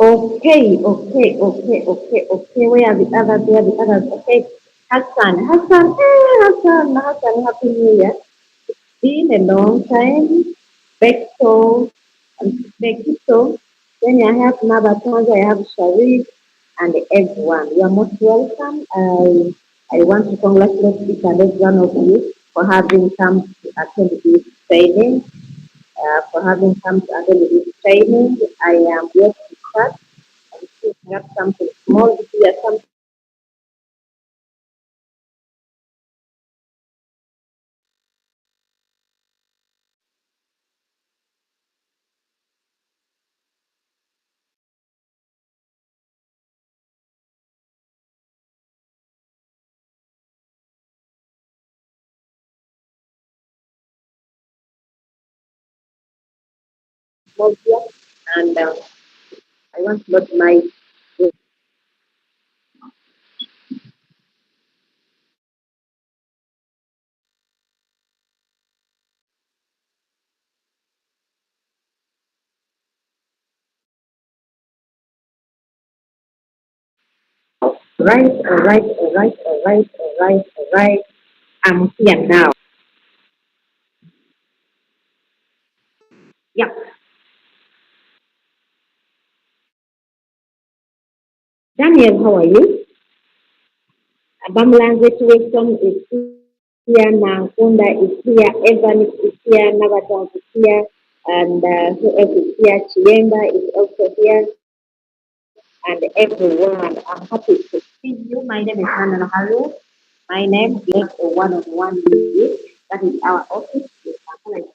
Okay. Where are the others? Where are the others? Okay. Hassan, Happy New Year. Been a long time. Beto, Bekito. Then I have Nabatonga, I have Sharif, and everyone. You are most welcome. I want to congratulate each and every one of you for having come to attend this training. For having come to attend this training, I am yet to start. I'm picking up something small here, something small here, and I want to let my right. I'm here now. Yeah. Daniel, how are you? Bamlan situation is here now. Kunda is here. Evan is here. Navaton is here. And who else is here? Chiemba is also here. And everyone, I'm happy to see you. My name is Nanono Harriet. My name is a one-on-one with. That is our office. It's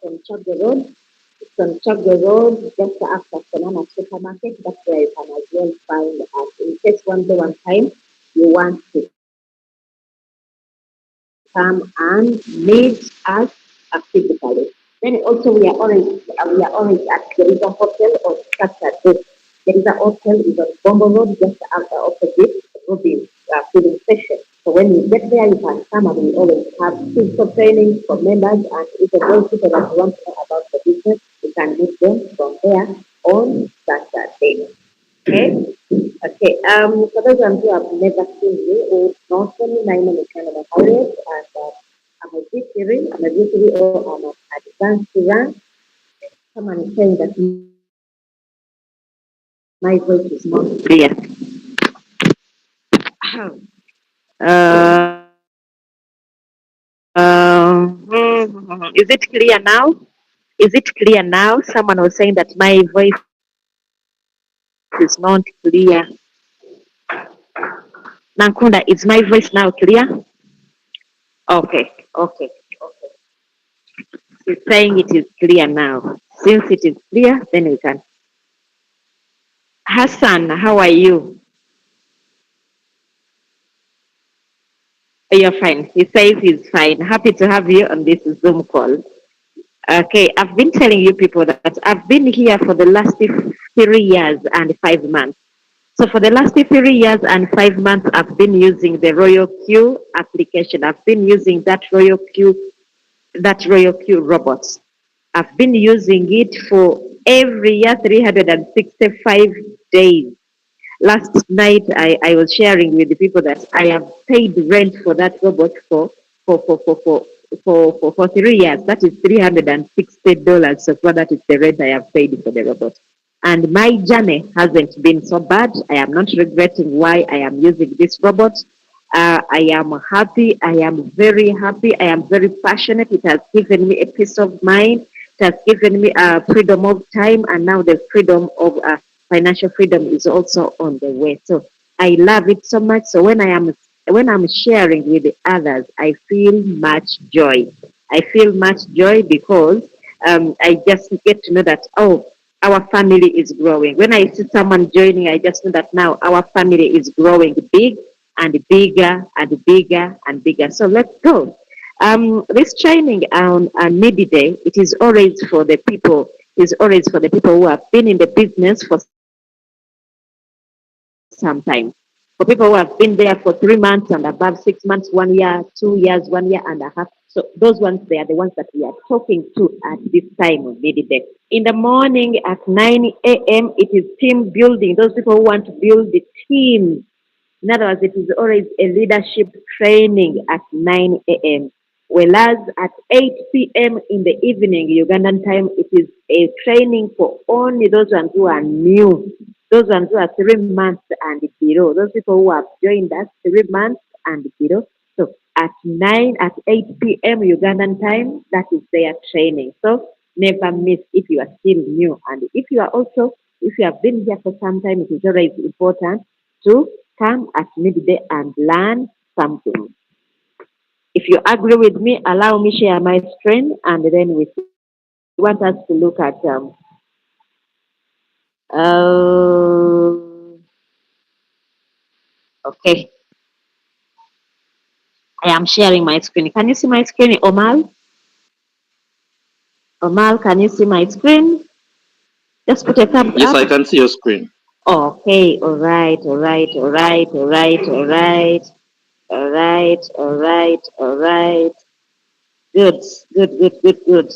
on Chapter Road. It's on Chapter Road, just after Sonana Supermarket. That's where you can as well find us. In case one day, one time, you want to come and meet us physically. Then also we are always at there is a hotel or Saturday. There is a hotel is on Bombo Road just after opposite Ruby filling station. So when you get there, you can come and we always have physical training for members and even those people that want to know about the business, you can meet them from there on Saturday. Okay. Okay. For those who have never seen me or not only my name is Canada Harriet and I'm a V3, or I'm an advanced run. Someone is saying that my voice is not clear. Uh, is it clear now? Is it clear now? Someone was saying that my voice is not clear. Nankunda, is my voice now clear? Okay. She's saying it is clear now. Since it is clear, then we can. Hassan, how are you? You're fine. He says he's fine. Happy to have you on this Zoom call. Okay, I've been telling you people that I've been here for the last 3 years and 5 months. So for the last 3 years and 5 months, I've been using the Royal Q application. I've been using that Royal Q robot. I've been using it for every year, 365 days. Last night, I was sharing with the people that I have paid rent for that robot for, for, for, for, for 3 years. That is $360. So far, that is the rent I have paid for the robot. And my journey hasn't been so bad. I am not regretting why I am using this robot. I am happy. I am very happy. I am very passionate. It has given me a peace of mind. It has given me a freedom of time, and now the freedom of financial freedom is also on the way. So I love it so much. So when I'm sharing with the others, I feel much joy. I feel much joy because I just get to know that our family is growing. When I see someone joining, I just know that now our family is growing big and bigger and bigger and bigger. So let's go. This training on Maybe Day, it is always for the people. Is always for the people who have been in the business for some time. For people who have been there for 3 months and above, 6 months, 1 year, 2 years, 1 year and a half. So those ones, they are the ones that we are talking to at this time of midday. In the morning at 9 a.m., it is team building. Those people who want to build the team. In other words, it is always a leadership training at 9 a.m. Whereas at 8 p.m. in the evening, Ugandan time, it is a training for only those ones who are new, those ones who are 3 months and below, those people who have joined us 3 months and below. So at 8 p.m. Ugandan time, that is their training. So never miss if you are still new. And if you have been here for some time, it is always important to come at midday and learn something. If you agree with me, allow me share my screen, and then we want us to look at uh, okay. I am sharing my screen. Can you see my screen, Omal? Omal, can you see my screen? Just put a thumbs Yes, I up. can see your screen. Okay, all right, all right, all right, all right, all right, all right, all right, all right. Good, good, good, good, good.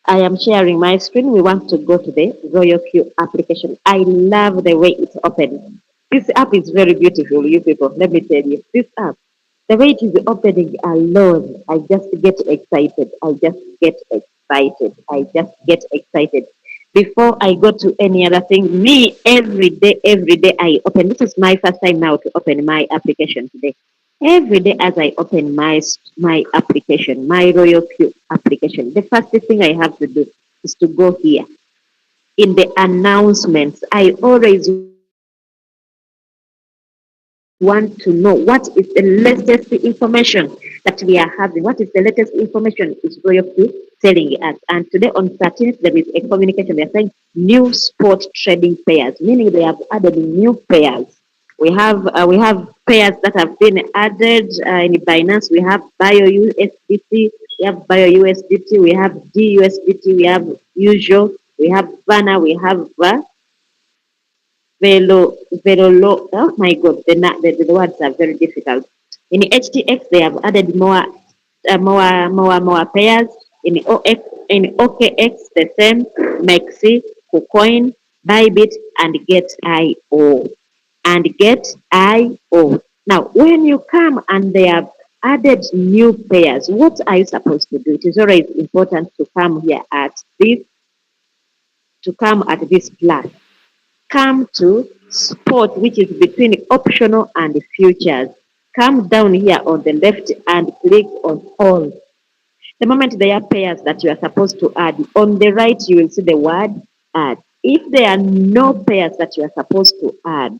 I am sharing my screen. We want to go to the Royal Q application. I love the way it's open. This app is very beautiful, you people. Let me tell you, this app, the way it is opening alone, I just get excited. I just get excited. I just get excited. Before I go to any other thing, me every day I open. This is my first time now to open my application today. Every day as I open my application, my Royal Q application, the first thing I have to do is to go here. In the announcements, I always want to know what is the latest information that we are having. What is the latest information is Royal Q telling us? And today on 13th, there is a communication. They are saying new sport trading pairs, meaning they have added new pairs. We have pairs that have been added in Binance. We have Bio USDT, we have Bio USDT, we have DUSDT, we have Usual, we have Vana, we have oh my God, the words are very difficult. In HTX, they have added more pairs. In OKX, the same, Maxi, KuCoin, Bybit, and Get.io. And Get.io. Now, when you come and they have added new pairs, what are you supposed to do? It is always important to come here at this, to come at this plus. Come to sport, which is between optional and futures. Come down here on the left and click on all. The moment there are pairs that you are supposed to add, on the right you will see the word add. If there are no pairs that you are supposed to add,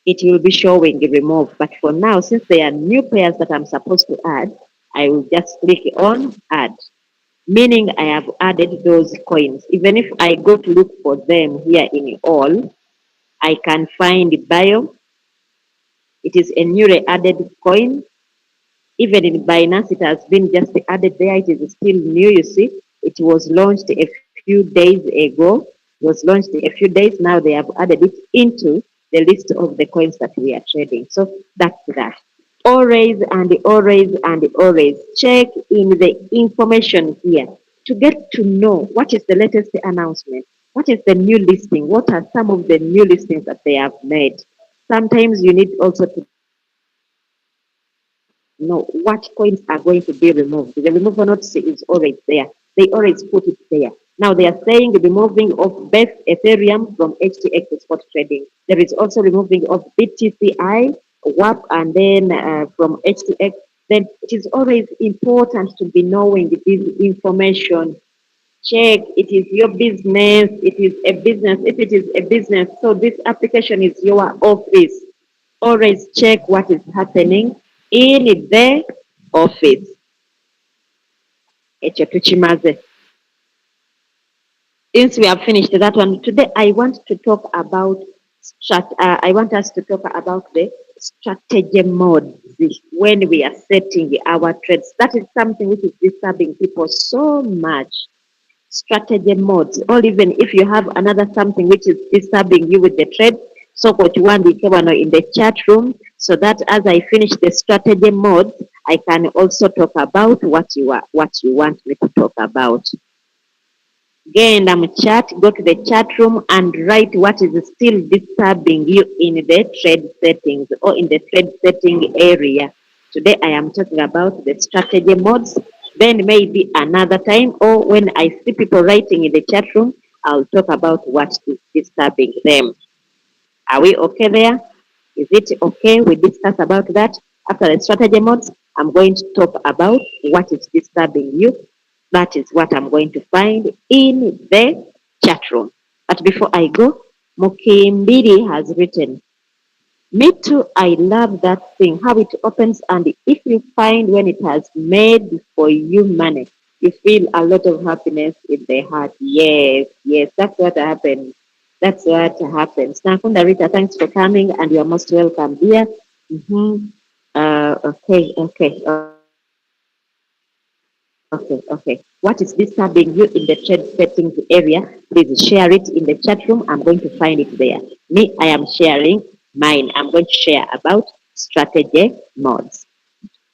it will be showing remove. But for now, since there are new pairs that I'm supposed to add, I will just click on add, meaning I have added those coins. Even if I go to look for them here in all, I can find Bio. It is a newly added coin. Even in Binance, it has been just added there. It is still new, you see. It was launched a few days ago. It was launched a few days. Now they have added it into the list of the coins that we are trading. So that's that. Always and always and always check in the information here to get to know what is the latest announcement, what is the new listing, what are some of the new listings that they have made. Sometimes you need also to know what coins are going to be removed. The removal notice is always there. They always put it there. Now they are saying the removing of Beth Ethereum from HTX spot trading. There is also removing of BTCI, WAP, and then from HTX. Then it is always important to be knowing this information. Check, it is your business, it is a business. If it is a business, so this application is your office. Always check what is happening in the office. Ekyo tukimaze. Since we have finished that one, today I want to talk about I want us to talk about the strategy modes when we are setting our trades. That is something which is disturbing people so much. Strategy modes, or even if you have another something which is disturbing you with the trade, soko kiwandiike wano in the chat room so that as I finish the strategy modes, I can also talk about what you want me to talk about. Genda mu chat, go to the chat room and write what is still disturbing you in the trade settings or in the trade setting area. Today I am talking about the strategy modes. Then maybe another time or when I see people writing in the chat room, I'll talk about what is disturbing them. Are we okay there? Is it okay we discuss about that? After the strategy modes, I'm going to talk about what is disturbing you. That is what I'm going to find in the chat room. But before I go, Mukimbiri has written, me too, I love that thing, how it opens, and if you find when it has made for you money, you feel a lot of happiness in the heart. Yes, yes, that's what happens. That's what happens. Nakunda Rita, thanks for coming, and you are most welcome here. Mm-hmm. Okay. What is disturbing you in the trade settings area? Please share it in the chat room. I'm going to find it there. Me, I am sharing mine. I'm going to share about strategy modes.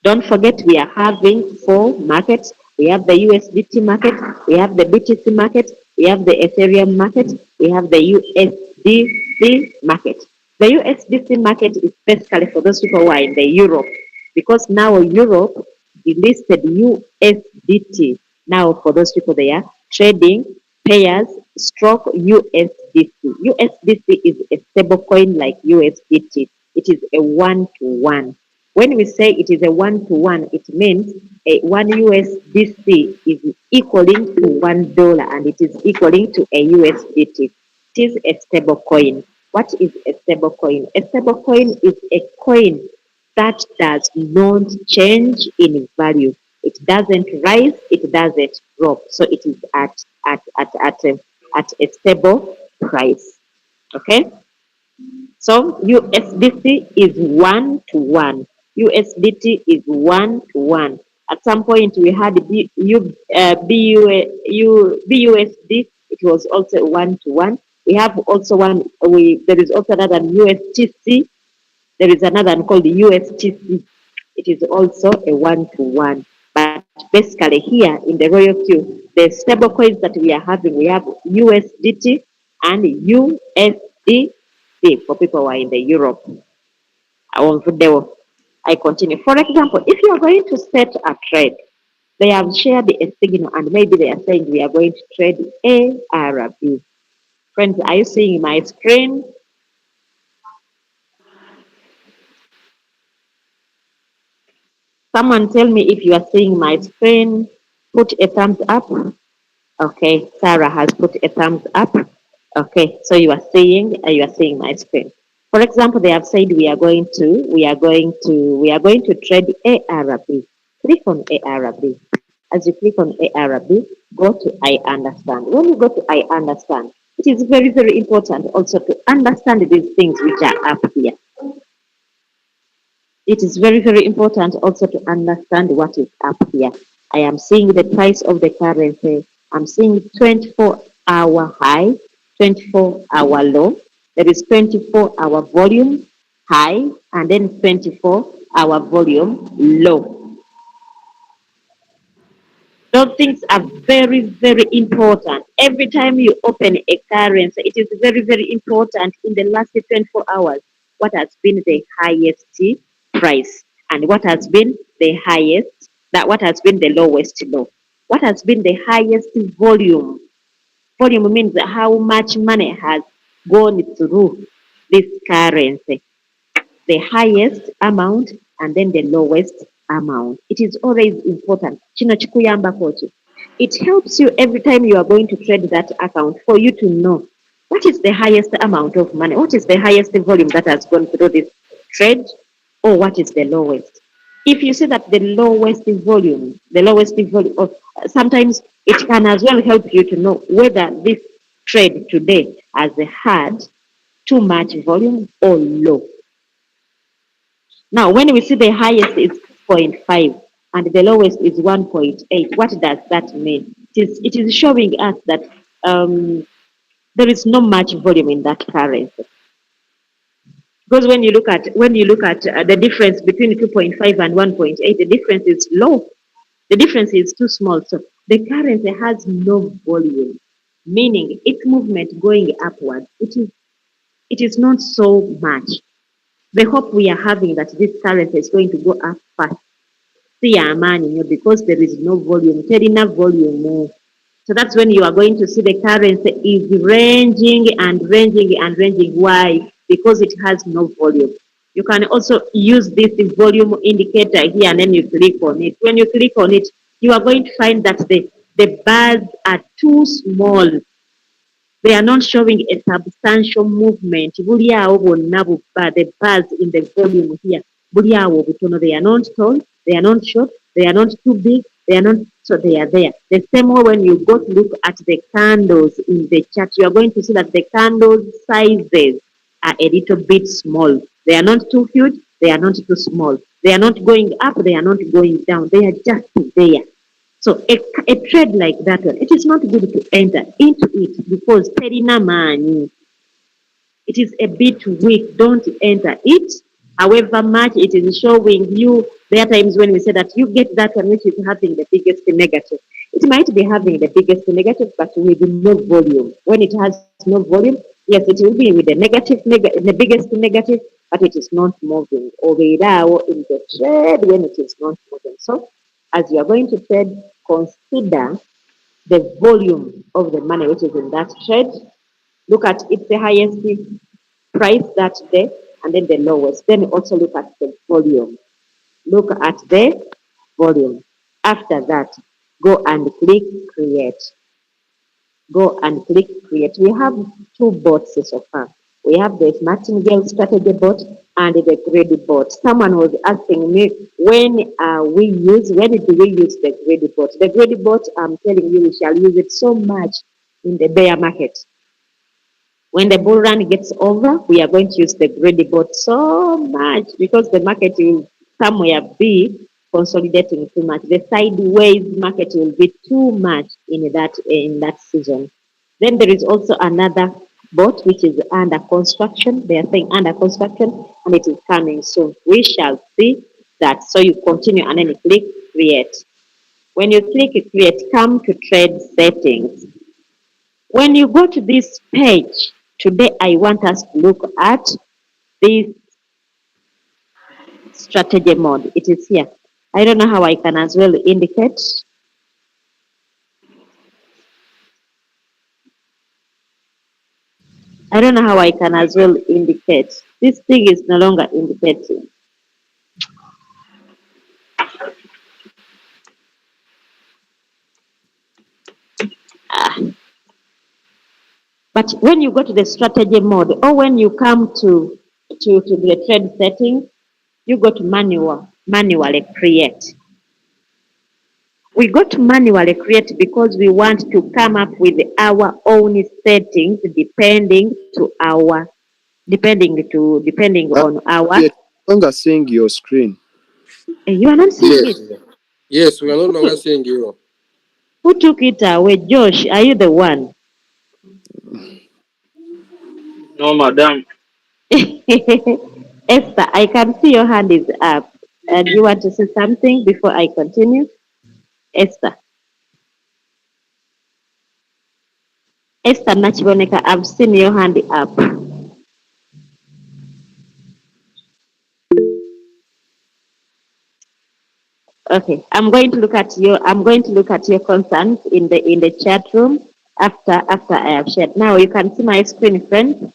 Don't forget we are having 4 markets. We have the USDT market, we have the BTC market, we have the Ethereum market, we have the USDC market. The USDC market is basically for those people who are in the Europe, because now Europe delisted USDT. Now for those people they are trading pairs stroke USDC. USDC is a stable coin like USDT. It is a one-to-one. When we say it is a one-to-one, it means one USDC is equaling to $1 and it is equaling to a USDT. It is a stable coin. What is a stable coin? A stable coin is a coin that does not change in value. It doesn't rise, it doesn't drop. So it is at a stable price. Okay? So USDC is one-to-one. USDT is one-to-one. At some point we had BUSD. It was also one-to-one. We have also there is also another USTC. There is another one called the USTC. It is also a one-to-one. But basically here in the Royal Queue, the stable coins that we are having, we have USDT and USD for people who are in the Europe. I continue. For example, if you are going to set a trade, they have shared a signal and maybe they are saying we are going to trade ARB. Friends, are you seeing my screen? Someone tell me if you are seeing my screen. Put a thumbs up. Okay, Sarah has put a thumbs up. Okay, so you are seeing my screen. For example, they have said we are going to trade ARB. Click on ARB. As you click on ARB, go to I understand. When you go to I understand, it is very, very important also to understand these things which are up here. It is very, very important also to understand what is up here. I am seeing the price of the currency. I'm seeing 24-hour high, 24-hour low. There is 24-hour volume high, and then 24-hour volume low. Those things are very, very important. Every time you open a currency, it is very, very important in the last 24 hours what has been the highest price and what has been the what has been the lowest low. What has been the highest volume? Volume means how much money has gone through this currency. The highest amount and then the lowest amount. It is always important. It helps you every time you are going to trade that account for you to know what is the highest amount of money, what is the highest volume that has gone through this trade, or what is the lowest. If you see that the lowest volume of sometimes it can as well help you to know whether this trade today has had too much volume or low. Now, when we see the highest is 0.5 and the lowest is 1.8, what does that mean? It is showing us that there is not much volume in that currency. Because when you look at the difference between 2.5 and 1.8, the difference is low. The difference is too small. So the currency has no volume, meaning its movement going upwards. It is not so much. The hope we are having that this currency is going to go up fast. See, because there is no volume, terina volume. So that's when you are going to see the currency is ranging and ranging and ranging. Why? Because it has no volume. You can also use this volume indicator here and then you click on it. When you click on it, you are going to find that the bars are too small. They are not showing a substantial movement. The bars in the volume here. They are not tall, they are not short, they are not too big, they are not, so they are there. The same way when you go to look at the candles in the chart, you are going to see that the candles sizes are a little bit small. They are not too huge, they are not too small. They are not going up, they are not going down. They are just there. So a trade like that one, it is not good to enter into it because terina money. It is a bit weak. Don't enter it. However much it is showing you, there are times when we say that you get that one which is having the biggest negative. It might be having the biggest negative, but with no volume. When it has no volume, yes, it will be with the the biggest negative, but it is not moving. Or in the trade when it is not moving. So, as you are going to trade, consider the volume of the money which is in that trade. Look at its the highest price that day and then the lowest. Then also look at the volume. Look at the volume. After that, go and click create. Go and click create. We have two bots so far. We have the Martingale strategy bot and the greedy bot. Someone was asking me when do we use the greedy bot? The greedy bot, I'm telling you, we shall use it so much in the bear market. When the bull run gets over, we are going to use the greedy bot so much because the market will somewhere be consolidating too much. The sideways market will be too much in that season. Then there is also another bot which is under construction. They are saying under construction and it is coming soon. We shall see that. So you continue and then you click create. When you click create, come to trade settings. When you go to this page, today I want us to look at this strategy mode. It is here. I don't know how I can as well indicate. I don't know how I can as well indicate. This thing is no longer indicating. But when you go to the strategy mode or when you come to the trade settings, you go to manually create. We go to manually create because we want to come up with our own settings depending on our. You're no longer seeing your screen. You are not seeing Yes. it. Yes, we are no longer seeing you. Who took it away? Josh, are you the one? No, madam. Esther, I can see your hand is up. And you want to say something before I continue? Esther. Esther Nachiboneka, I've seen your hand up. Okay, I'm going to look at your concerns in the chat room after I have shared. Now you can see my screen, friends.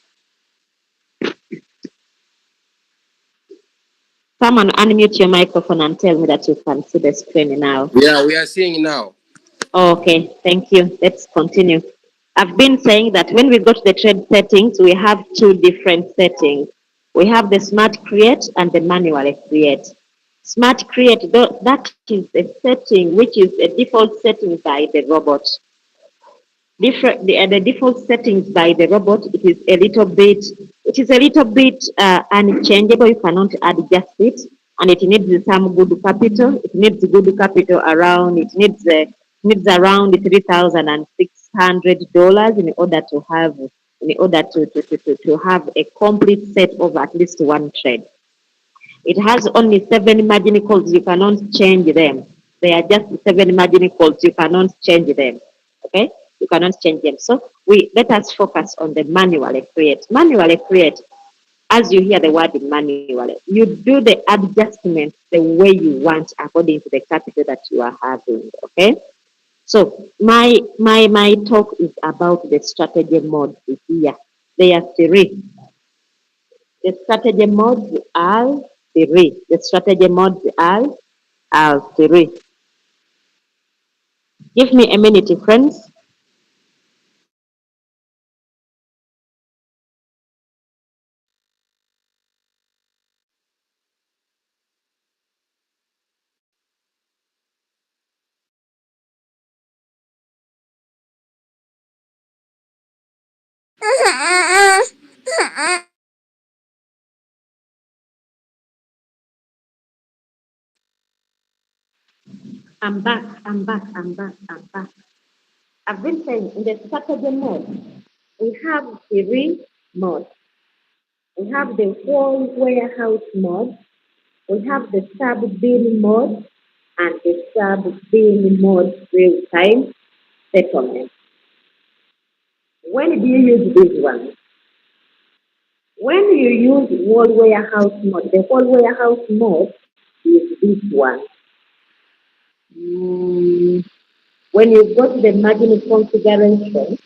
Someone unmute your microphone and tell me that you can see the screen now. Yeah, we are seeing now. Okay, thank you. Let's continue. I've been saying that when we go to the trade settings, we have two different settings. We have the smart create and the manual create. Smart create, that is a setting which is a default setting by the robot. The default settings by the robot, it is a little bit unchangeable. You cannot adjust it, and it needs some good capital. It needs good capital around. It needs around $3,600 in order to have in order to have a complete set of at least one trade. It has only 7 margin calls, you cannot change them. They are just 7 margin calls, you cannot change them. Okay? You cannot change them. So let us focus on the manually create. Manually create, as you hear the word manually, you do the adjustments the way you want according to the capital that you are having. Okay? So my talk is about the strategy modes here. There are 3. The strategy modes are 3. The strategy modes are 3. Give me a minute, friends. I'm back, I'm back, I'm back, I'm back. I've been saying in the strategy mode, we have 3 modes. We have the whole warehouse mode, we have the sub-bin mode, and the sub-bin mode real-time settlement. When do you use these ones? When you use whole warehouse mode, the whole warehouse mode is this one. When you go to the margin configuration,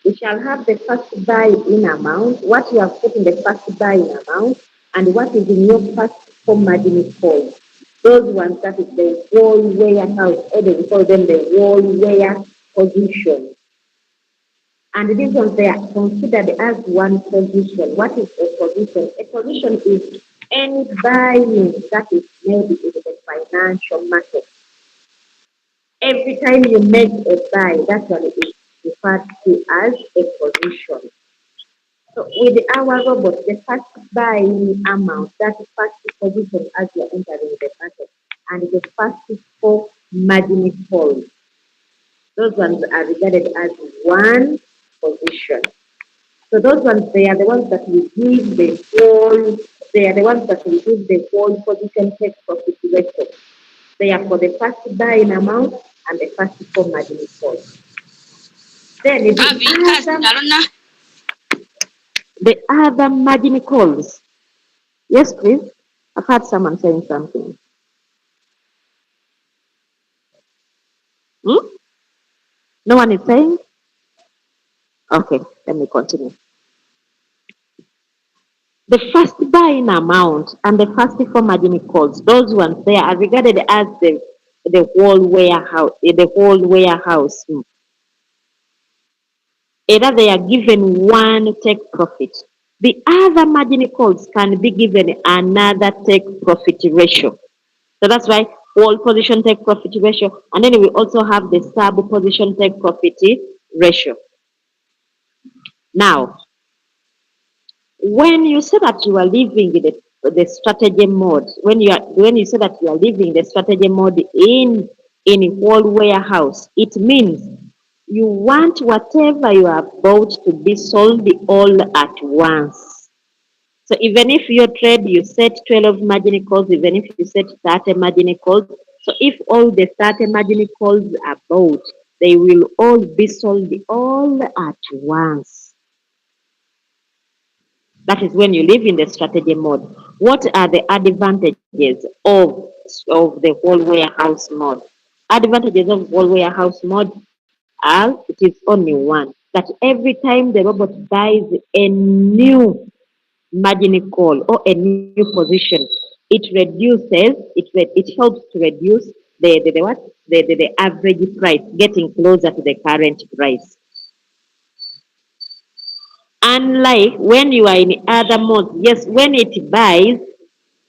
we shall have the first buy in amount, what you have put in the first buy in amount, and what is in your first four margin call. Those ones, that is the whole warehouse, or they call them the whole ware position. And these ones, they are considered as one position. What is a position? A position is any buying that is made in the financial market. Every time you make a buy, that one is referred to as a position. So with our robot, the first buying amount, that first position as you're entering the market, and the first 4 margin calls, those ones are regarded as one position. So those ones, they are the ones that we give the whole, they are the ones that we give the whole position take profit ratio. They are for the first buying amount and the first 4 margin calls. Then the other margin calls. Yes, please. I've heard someone saying something. Hmm? No one is saying? Okay, let me continue. The first buying amount and the first 4 margin calls, those ones they are regarded as the whole warehouse. Either they are given one take profit. The other margin calls can be given another take profit ratio. So that's why whole position take profit ratio, and then we also have the sub position take profit ratio. Now, when you say that you are leaving the strategy mode, when you say that you are leaving the strategy mode in whole warehouse, it means you want whatever you have bought to be sold all at once. So even if your trade you set 12 margin calls, even if you set 30 margin calls, so if all the 30 margin calls are bought, they will all be sold all at once. That is when you live in the strategy mode. What are the advantages of the whole warehouse mode? Advantages of whole warehouse mode are, it is only one, that every time the robot buys a new margin call or a new position, it helps to reduce the average price, getting closer to the current price. Unlike when you are in other modes, yes, when it buys,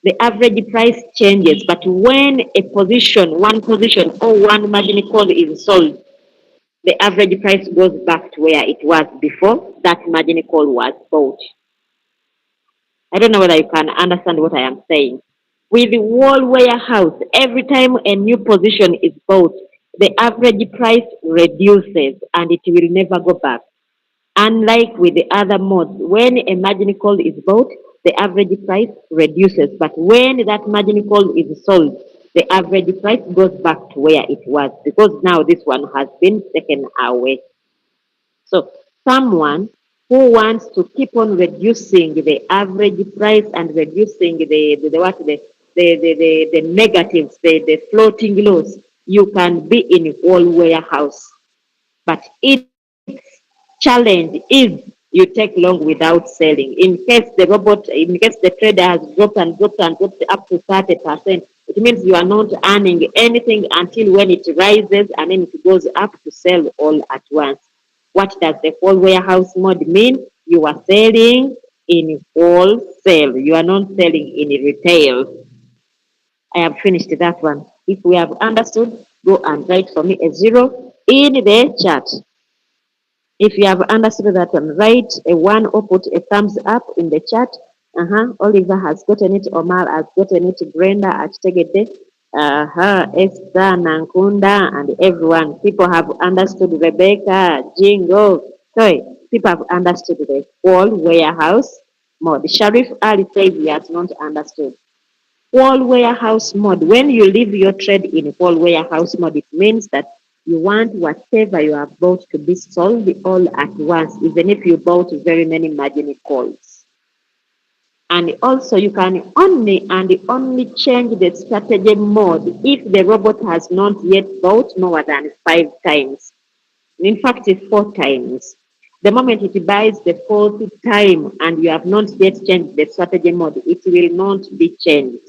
the average price changes, but when one position or one margin call is sold, the average price goes back to where it was before that margin call was bought. I don't know whether you can understand what I am saying. With the whole warehouse, every time a new position is bought, the average price reduces and it will never go back. Unlike with the other modes, when a margin call is bought, the average price reduces. But when that margin call is sold, the average price goes back to where it was because now this one has been taken away. So someone who wants to keep on reducing the average price and reducing the negatives, the floating loss, you can be in all warehouse. But its challenge is you take long without selling. In case the trader has dropped and dropped and dropped up to 30%, it means you are not earning anything until when it rises and then it goes up to sell all at once. What does the whole warehouse mode mean? You are selling in wholesale. You are not selling in retail. I have finished that one. If we have understood, go and write for me a 0 in the chat. If you have understood that one, write a 1 or put a thumbs up in the chat. Oliver has gotten it, Omar has gotten it, Brenda, Achtegede, Esther, Nankunda, and everyone. People have understood, Rebecca, Jingo. Sorry, people have understood the whole warehouse mode. Sharif Ali says he has not understood. Whole warehouse mode. When you leave your trade in whole warehouse mode, it means that you want whatever you are about to be sold all at once, even if you bought very many margin calls. And also you can only change the strategy mode if the robot has not yet bought more than 5 times. In fact, it's 4 times. The moment it buys the 4th time and you have not yet changed the strategy mode, it will not be changed.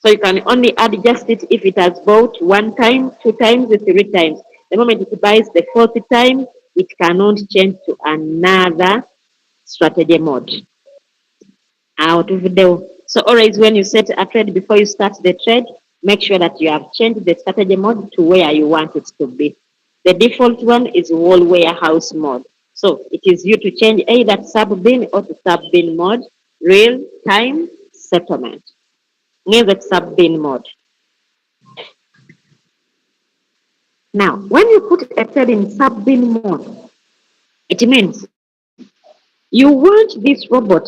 So you can only adjust it if it has bought 1 time, 2 times, 3 times. The moment it buys the 4th time, it cannot change to another strategy mode. Out of the so always when you set a trade before you start the trade, make sure that you have changed the strategy mode to where you want it to be. The default one is whole warehouse mode. So it is you to change either sub-bin or to sub-bin mode, real time settlement. Near the sub-bin mode. Now, when you put a trade in sub-bin mode, it means you want this robot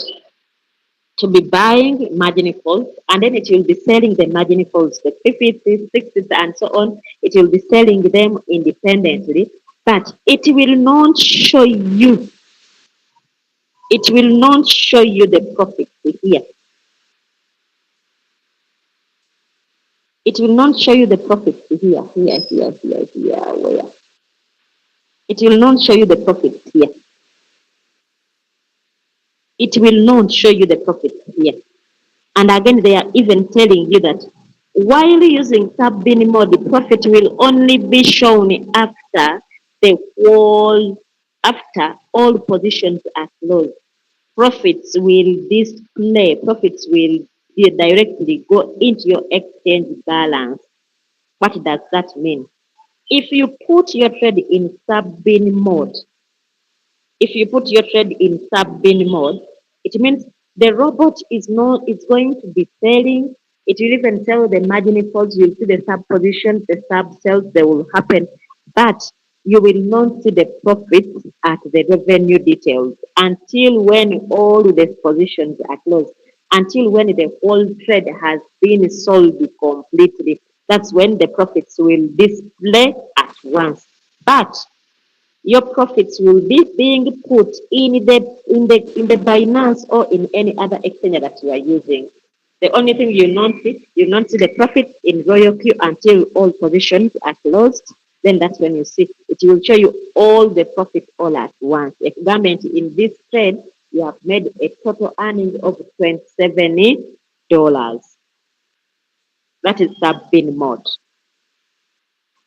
to be buying margin calls and then it will be selling the margin calls, the 50s, 60s, and so on. It will be selling them independently, but it will not show you. It will not show you the profit here. It will not show you the profit here. Where? It will not show you the profit here. It will not show you the profit here. And again, they are even telling you that while using sub-bin mode, the profit will only be shown after all positions are closed. Profits will directly go into your exchange balance. What does that mean? If you put your trade in sub-bin mode, it means the robot is going to be selling. It will even tell the margin calls. You'll see the sub positions, the sub sales, they will happen, but you will not see the profits at the revenue details until when all the positions are closed, until when the whole trade has been sold completely. That's when the profits will display at once. But your profits will be being put in the Binance or in any other exchange that you are using. The only thing you not see the profit in Royal Q until all positions are closed. Then that's when you see it will show you all the profit all at once. Example, in this trade, you have made a total earning of $27. That is sub-bin mode.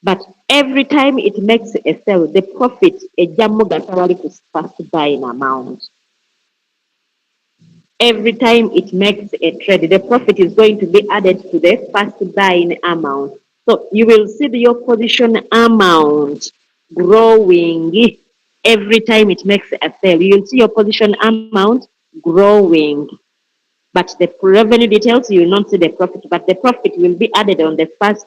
But every time it makes a sale, the profit, a jammu gatawali to first buying amount. Every time it makes a trade, the profit is going to be added to the first buying amount. So you will see your position amount growing every time it makes a sale. You'll see your position amount growing. But the revenue details, you will not see the profit, but the profit will be added on the first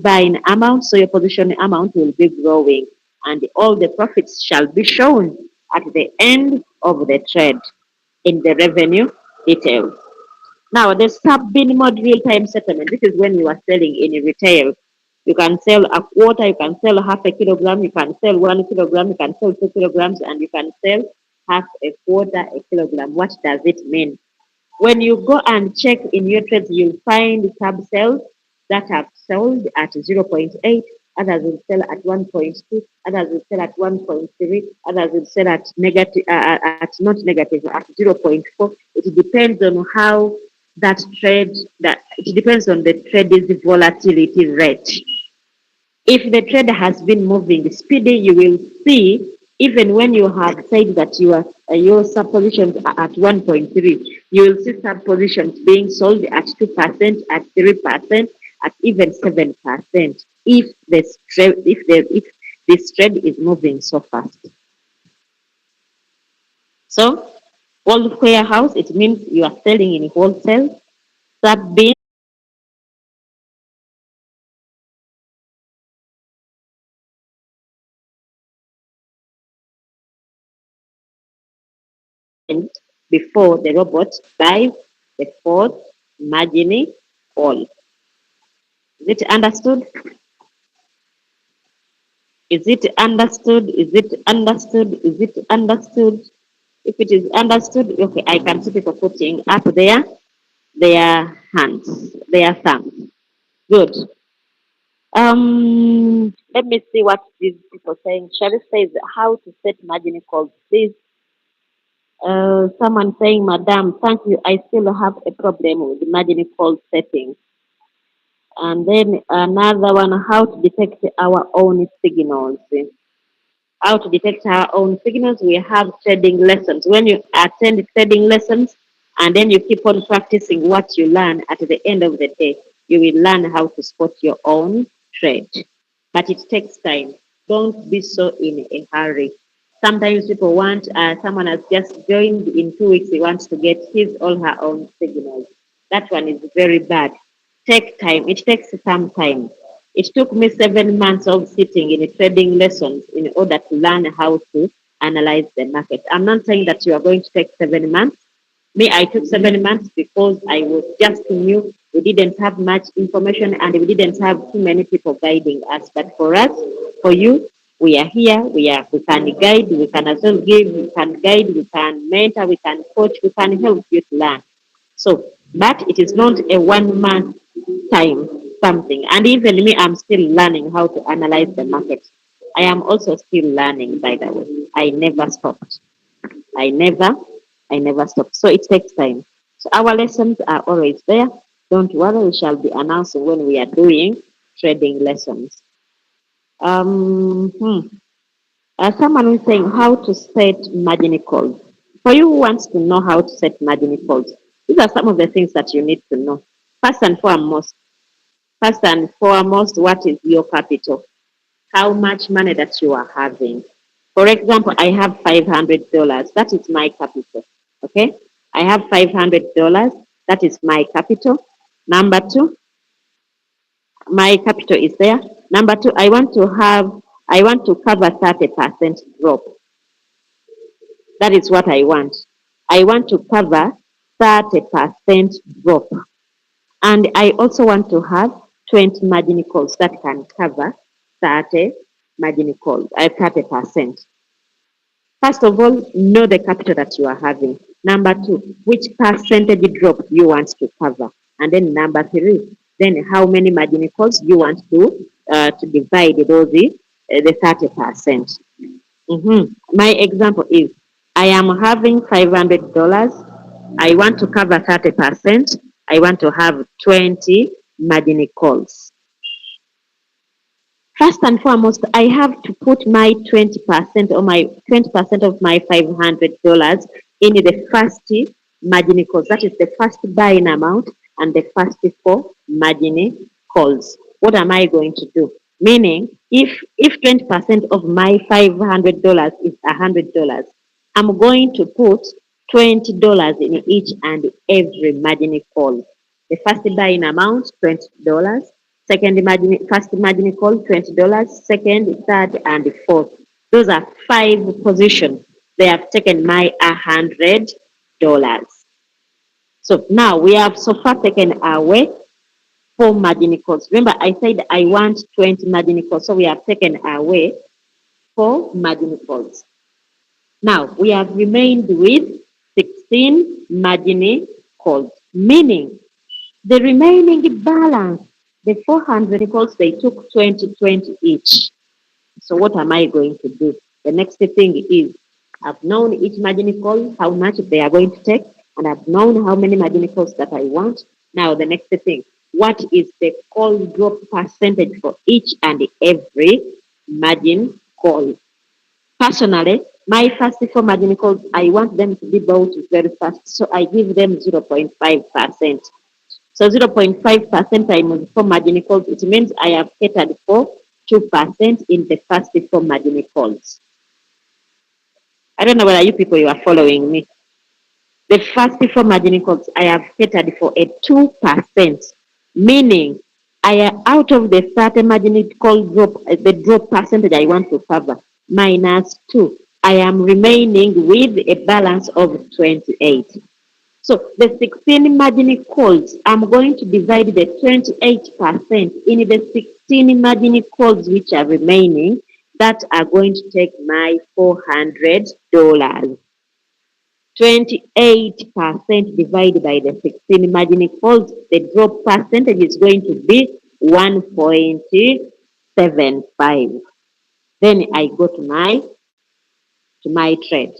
buying amount, so your position amount will be growing. and all the profits shall be shown at the end of the trade in the revenue details. Now, the sub-bin mode real-time settlement, this is when you are selling in retail. You can sell a quarter, you can sell half a kilogram, you can sell 1 kilogram, you can sell 2 kilograms, and you can sell half a quarter a kilogram. What does it mean? When you go and check in your trades, you'll find sub sales that have sold at 0.8, others will sell at 1.2, others will sell at 1.3, others will sell at negative, at not negative, at 0.4. It depends on how that trade, that it depends on the trade's volatility rate. If the trade has been moving speedy, you will see, even when you have said that your sub positions are at 1.3, you will see sub positions being sold at 2%, at 3%, at even 7%. If this trade is moving so fast. So, old warehouse, it means you are selling in wholesale. Sub bin, before the robot buys the fourth margining all. Is it understood? Is it understood? Is it understood? Is it understood? If it is understood, okay, I can see people putting up their hands, their thumbs. Good. Let me see what these people saying. Shari says how to set margin calls. Please, someone saying, Madam, thank you. I still have a problem with the margin call settings. And then another one, how to detect our own signals. How to detect our own signals. We have trading lessons. When you attend trading lessons and then you keep on practicing what you learn, at the end of the day, you will learn how to spot your own trade. But it takes time. Don't be so in a hurry. Sometimes people want, someone has just joined in 2 weeks, he wants to get his or her own signals. That one is very bad. Take time. It takes some time. It took me 7 months of sitting in trading lessons in order to learn how to analyze the market. I'm not saying that you are going to take 7 months. Me, I took 7 months because I was just new. We didn't have much information and we didn't have too many people guiding us. But for us, for you, we are here. We can guide. We can as well give. We can guide. We can mentor. We can coach. We can help you to learn. So, but it is not a 1 month time something. And even me, I'm still learning how to analyze the market. I am also still learning, by the way. I never stopped. I never stopped. So it takes time. So our lessons are always there. Don't worry, we shall be announcing when we are doing trading lessons. Someone is saying how to set margin calls. For you who wants to know how to set margin calls, these are some of the things that you need to know. First and foremost, what is your capital? How much money that you are having? For example, I have $500. That is my capital. Okay? I have $500. That is my capital. Number two, my capital is there. Number two, I want to cover 30% drop. That is what I want. I want to cover 30% drop. And I also want to have 20 margin calls that can cover 30 margin calls, 30%. First of all, know the capital that you are having. Number two, which percentage drop you want to cover. And then number three, then how many margin calls you want to divide those the 30%. My example is, I am having $500. I want to cover 30%. I want to have 20 margin calls. First and foremost, I have to put my 20% or my 20% of my $500 in the first margin calls. That is the first buying amount and the first 4 margin calls. What am I going to do? Meaning, if 20% of my $500 is $100, I'm going to put $20 in each and every margin call. The first buying amount, $20. Second margin, first margin call $20, second, third, and fourth. Those are 5 positions. They have taken my $100. So now we have so far taken away 4 margin calls. Remember, I said I want 20 margin calls, so we have taken away 4 margin calls. Now we have remained with 16 margin calls, meaning the remaining balance, the 400 calls, they took 20 each. So what am I going to do? The next thing is I've known each margin call, how much they are going to take, and I've known how many margin calls that I want. Now the next thing, what is the call drop percentage for each and every margin call? Personally, my first 4 margin calls, I want them to be bought very fast, so I give them 0.5%. So 0.5% times 4 margin calls, it means I have catered for 2% in the first 4 margin calls. I don't know whether you people you are following me. The first 4 margin calls, I have catered for a 2%, meaning I am out of the 30 margin call drop, the drop percentage I want to cover, minus 2. I am remaining with a balance of 28. So the 16 margin calls, I'm going to divide the 28% in the 16 margin calls which are remaining that are going to take my $400. 28% divided by the 16 margin calls, the drop percentage is going to be 1.75. Then I go to my trade.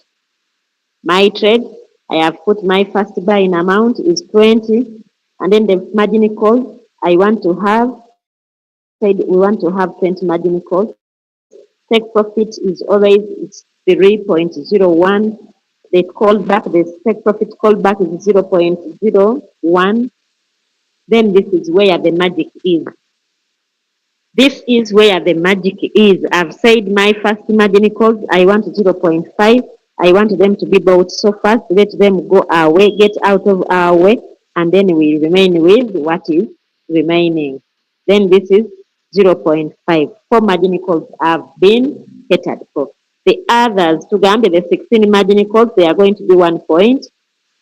My trade, I have put my first buying amount is 20, and then the margin call I want to have, said we want to have 20 margin calls. Take profit is always it's 3.01. The callback, the take profit callback is 0.01. Then this is where the magic is. This is where the magic is. I've said my first margin calls, I want 0.5. I want them to be bought so fast, let them go our way, get out of our way, and then we remain with what is remaining. Then this is 0.5. 4 margin calls have been catered for. The others, to Gambia, the 16 margin calls, they are going to be 1.75.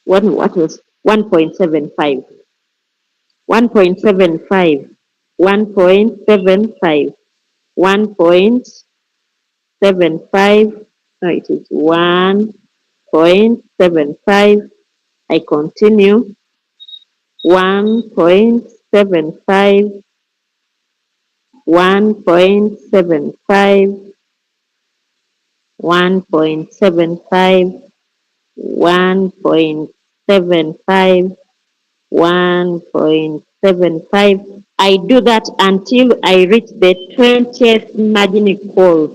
1.75, 1.75, 1.75, no, it is 1.75. I continue, 1.75, 1.75, 1.75, 1.75, 1.75. I do that until I reach the 20th margin call,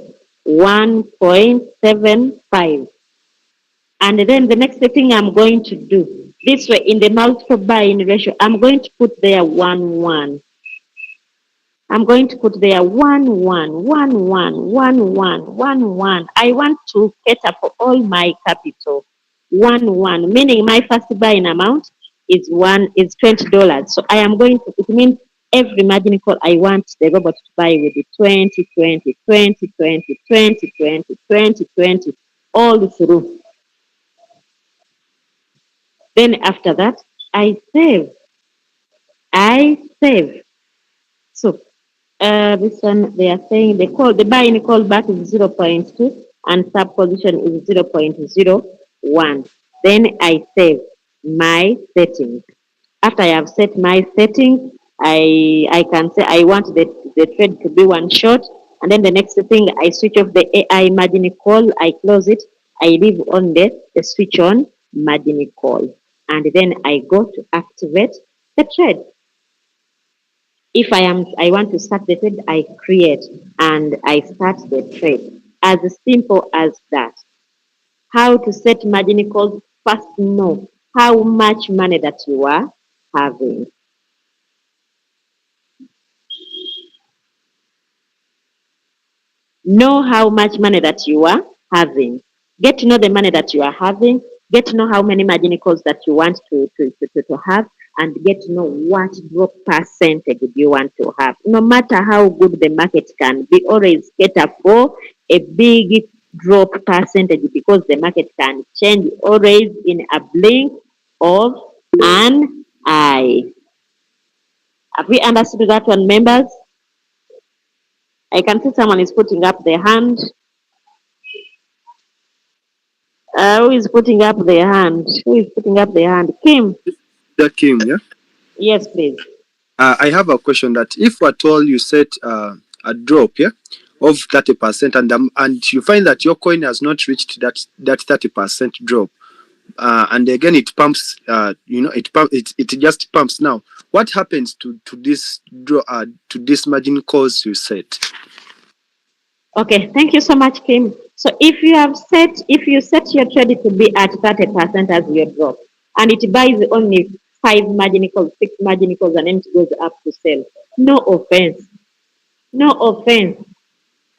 1.75. And then the next thing I'm going to do, this way in the multiple buying ratio, I'm going to put there 1, 1. I'm going to put there 1, 1, 1, 1, 1, 1, 1, 1. I want to cater for all my capital. 1, 1, meaning my first buying amount is $20. So I am going to, it means every margin call I want the robot to buy with the 20, 20, 20, 20, 20, 20, 20, 20, all through. Then after that, I save. I save. So this one they are saying the buying call back is 0.2 and sub position is 0.01. Then I save my settings. After I have set my settings, I can say I want the trade to be one shot, and then the next thing I switch off the AI margin call, I close it, I leave on the switch on margin call, and then I go to activate the trade. If I want to start the trade, I create and I start the trade. As simple as that. How to set margin calls? First, know how much money that you are having. Know how much money that you are having. Get to know the money that you are having. Get to know how many margin calls that you want to have. and get to know what drop percentage do you want to have. No matter how good the market can be, always cater for a big drop percentage because the market can change always in a blink of an eye. Have we understood that one, members? I can see someone is putting up their hand. Who is putting up their hand? Who is putting up their hand? Kim? That Kim, yeah? Yes, please. I have a question that if at all you set a drop, yeah, of 30%, and you find that your coin has not reached that 30% drop, and again it pumps, it just pumps now. What happens to this draw to this margin calls you set? Okay, thank you so much, Kim. So if you set your trade to be at 30% as your drop, and it buys only 5 margin calls, 6 margin calls, and then it goes up to sell, no offense. No offense.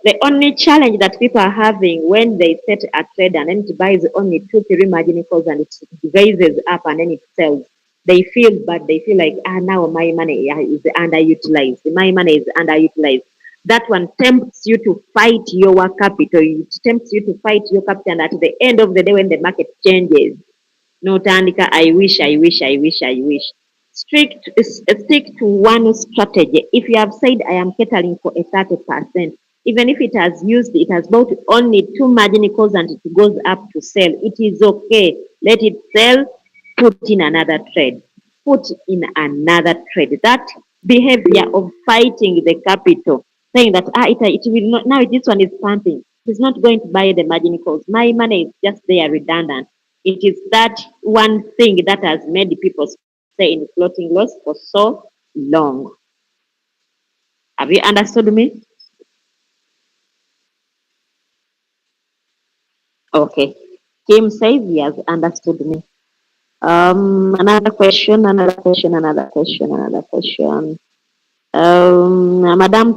The only challenge that people are having when they set a trade and then it buys only 2, 3 margin calls and it raises up and then it sells, they feel bad. They feel like, now my money is underutilized. My money is underutilized. That one tempts you to fight your capital. It tempts you to fight your capital. And at the end of the day, when the market changes, no, Tandika, I wish. Stick to one strategy. If you have said, I am catering for a 30%, even if it has bought only 2 margin calls and it goes up to sell, it is okay. Let it sell, put in another trade. That behavior of fighting the capital, saying that it will not, now this one is pumping. It's not going to buy the margin calls. My money is just there redundant. It is that one thing that has made people stay in floating loss for so long. Have you understood me? Okay. Kim says he has understood me. Another question. Madam,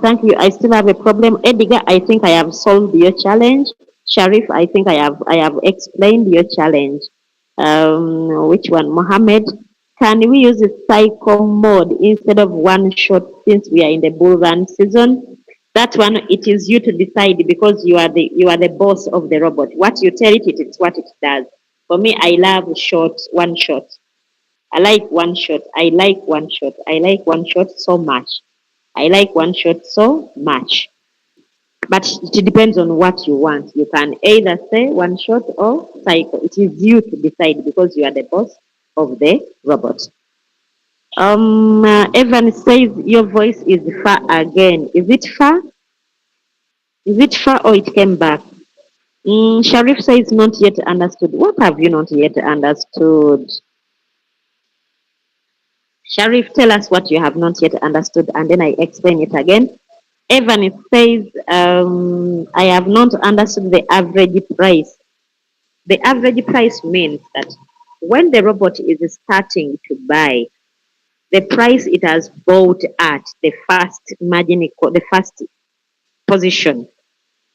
thank you. I still have a problem. Edgar, I think I have solved your challenge. Sharif, I think I have explained your challenge. Which one? Mohammed, can we use a cycle mode instead of one shot since we are in the bull run season? That one, it is you to decide because you are the boss of the robot. What you tell it, it's what it does. For me, I love one shot. I like one shot. I like one shot so much. I like one shot so much. But it depends on what you want. You can either say one shot or cycle. It is you to decide because you are the boss of the robot. Evan says your voice is far again. Is it far? Is it far or it came back? Sharif says not yet understood. What have you not yet understood? Sharif, tell us what you have not yet understood, and then I explain it again. Evan says, I have not understood the average price. The average price means that when the robot is starting to buy, the price it has bought at the first margin, the first position.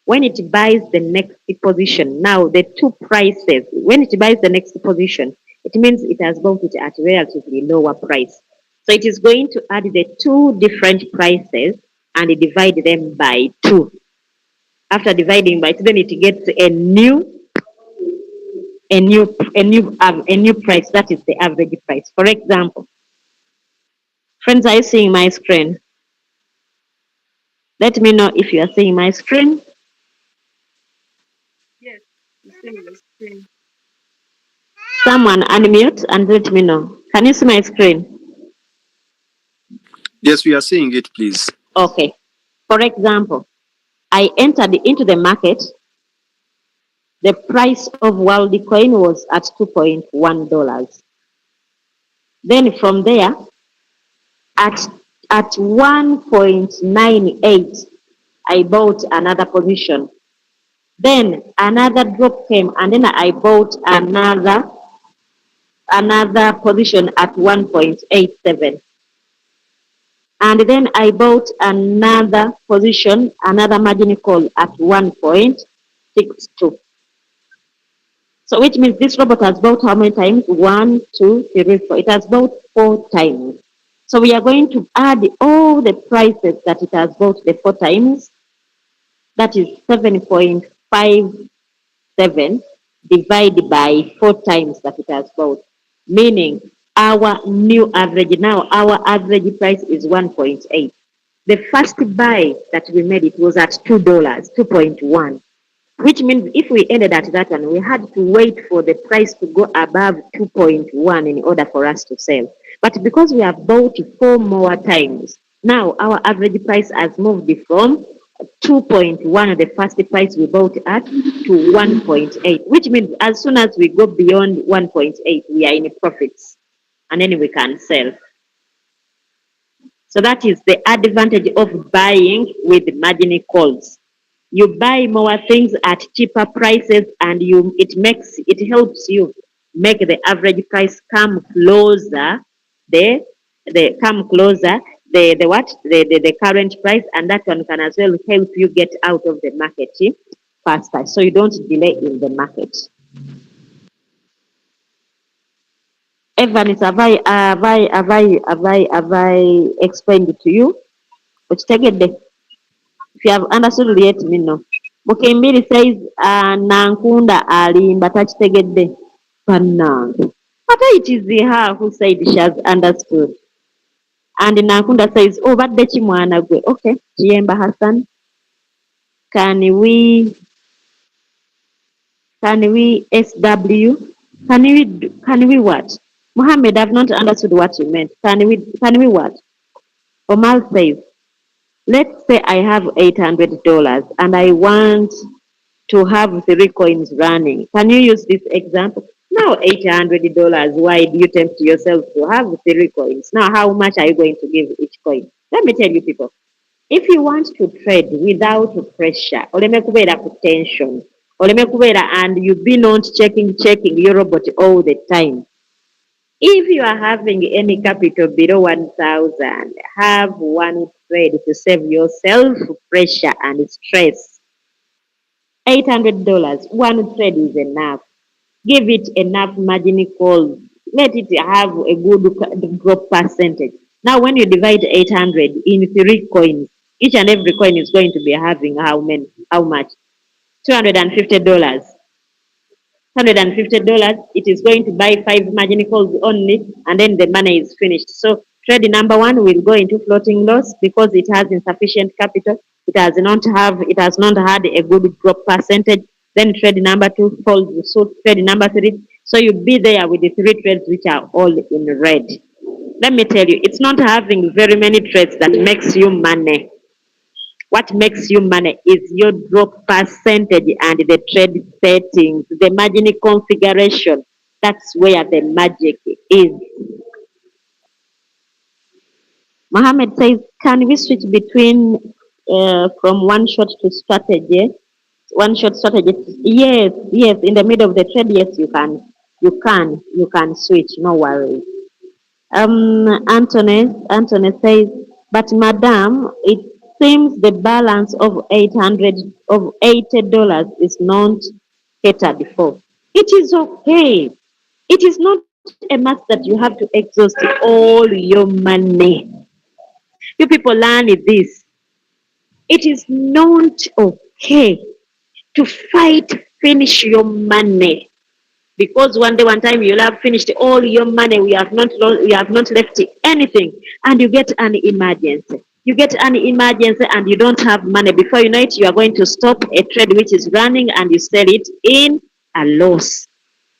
When it buys the next position, now the two prices, when it buys the next position, it means it has bought it at relatively lower price. So it is going to add the two different prices and divide them by 2. After dividing by 2, then it gets a new price. That is the average price. For example, friends, are you seeing my screen? Let me know if you are seeing my screen. Yes, I'm seeing the screen. Someone unmute and let me know. Can you see my screen? Yes, we are seeing it, please. Okay. For example, I entered into the market. The price of Worldcoin was at $2.1. Then from there, at 1.98, I bought another position. Then another drop came, and then I bought another position at 1.87. And then I bought another position, another margin call at 1.62. So which means this robot has bought how many times? 1, 2, 3, 4. It has bought 4 times. So we are going to add all the prices that it has bought the 4 times. That is 7.57 divided by 4 times that it has bought. Meaning our new average, now our average price is 1.8. The first buy that we made, it was at $2, 2.1. Which means if we ended at that one, we had to wait for the price to go above 2.1 in order for us to sell. But because we have bought 4 more times, now our average price has moved from 2.1, the first price we bought at, to 1.8, which means as soon as we go beyond 1.8, we are in profits and then we can sell. So that is the advantage of buying with margin calls. You buy more things at cheaper prices and it helps you make the average price come closer, the current price, and that one can as well help you get out of the market faster, so you don't delay in the market. Evans, have I explained it to you? But take it there. If you have understood, let me know. Mukimbiri says, Nankunda alimba takitegedde. Bannange. Ate it is her who said she has understood. And Nankunda says, oh, badde ki mwana gwe? Okay, Kiyemba Hassan. Can we SW? Can we what? Mohammed, I've not understood what you meant. Can we what? Omar says, let's say I have $800 and I want to have 3 coins running. Can you use this example? Now $800, why do you tempt yourself to have 3 coins? Now how much are you going to give each coin? Let me tell you people, if you want to trade without pressure, oleme kubeera ku tension, oleme kubeera and you be not checking your robot all the time. If you are having any capital below 1,000, have one trade to save yourself pressure and stress. $800, one trade is enough. Give it enough margin calls. Let it have a good drop percentage. Now, when you divide 800 in 3 coins, each and every coin is going to be having how much? $250. $150, it is going to buy 5 margin calls only, and then the money is finished. So trade number 1 will go into floating loss because it has insufficient capital. It has not had a good drop percentage. Then trade number 2 falls, so trade number 3. So you'll be there with the 3 trades which are all in red. Let me tell you, it's not having very many trades that makes you money. What makes you money is your drop percentage and the trade settings, the margin configuration. That's where the magic is. Mohammed says, can we switch between from one shot to strategy? One shot strategy. Yes. In the middle of the trade, yes, you can. You can switch. No worries. Anthony says, but madam, it seems the balance of $80 is not catered for. It is okay. It is not a must that you have to exhaust all your money. You people learn this. It is not okay to fight, finish your money. Because one day, one time, you'll have finished all your money. We have not left anything, and you get an emergency. You get an emergency, and you don't have money. Before you know it, you are going to stop a trade which is running, and you sell it in a loss.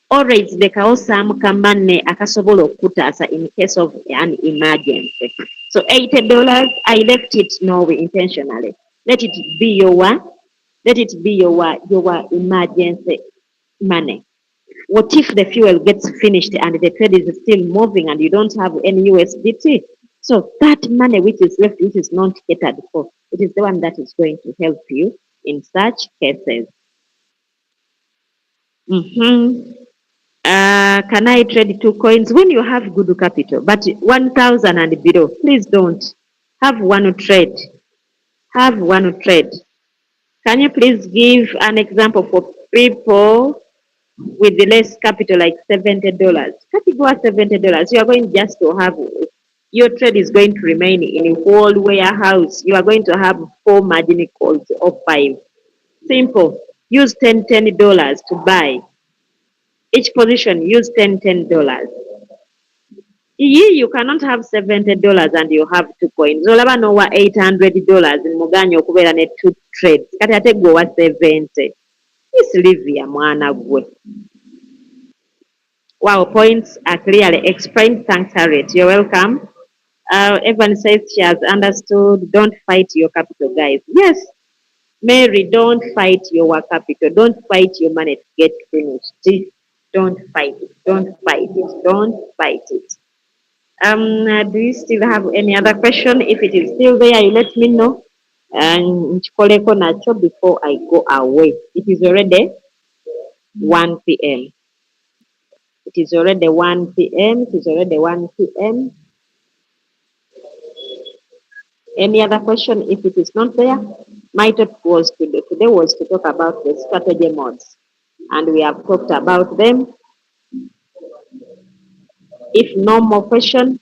Always lekawo some money akasobola okutaasa in case of an emergency. So $80, I left it intentionally. Let it be your emergency money. What if the fuel gets finished and the trade is still moving and you don't have any USDT? So that money which is left, which is not catered for, it is the one that is going to help you in such cases. Can I trade 2 coins? When you have good capital, but 1,000 and below, please don't. Have one trade. Have one trade. Can you please give an example for people with the less capital like $70. Category $70. You are going just to have your trade is going to remain in a whole warehouse. You are going to have 4 margin calls or 5. Simple. Use $10 to buy. Each position use $10. You cannot have $70 and you have 2 coins. Olaba nowa $800 muganyo okubeera ne 2 trades. Kati ate gwe owa 70. Silivia mwana gwe. Wow, points are clearly explained. Thanks, Harriet. You're welcome. Evan says she has understood. Don't fight your capital, guys. Yes, Mary, don't fight your capital. Don't fight your money to get finished. Don't fight it. Don't fight it. Don't fight it. Do you still have any other question? If it is still there, you let me know. And before I go away. It is already 1 p.m. It is already 1 p.m. It is already 1 p.m. Any other question? If it is not there, my topic was today was to talk about the strategy modes, and we have talked about them. If no more question,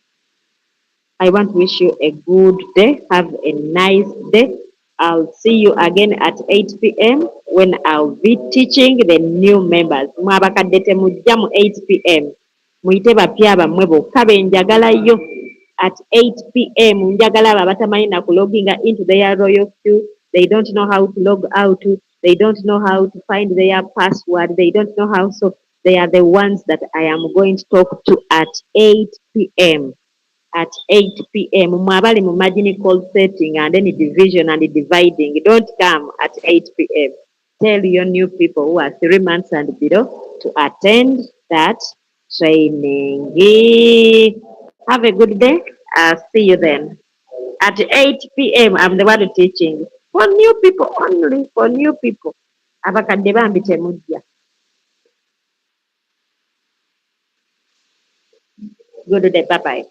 I want to wish you a good day. Have a nice day. I'll see you again at 8 p.m. when I'll be teaching the new members. Mwabakadde temujja mu 8 p.m. Muyite bapya bammwe bokka be njagalayo. At 8 p.m. njagala abo abatamanyi na kuloginga into their royal queue. They don't know how to log out. They don't know how to find their password. They don't know how. So they are the ones that I am going to talk to at 8 p.m. At 8 p.m. Mwabali mu margin call setting and then division and dividing. Don't come at 8 p.m. Tell your new people who are 3 months and below to attend that training. Have a good day. I'll see you then. At 8 p.m. I'm the one teaching. For new people only. For new people. Abakadde bambi temujja. Good day. Bye-bye.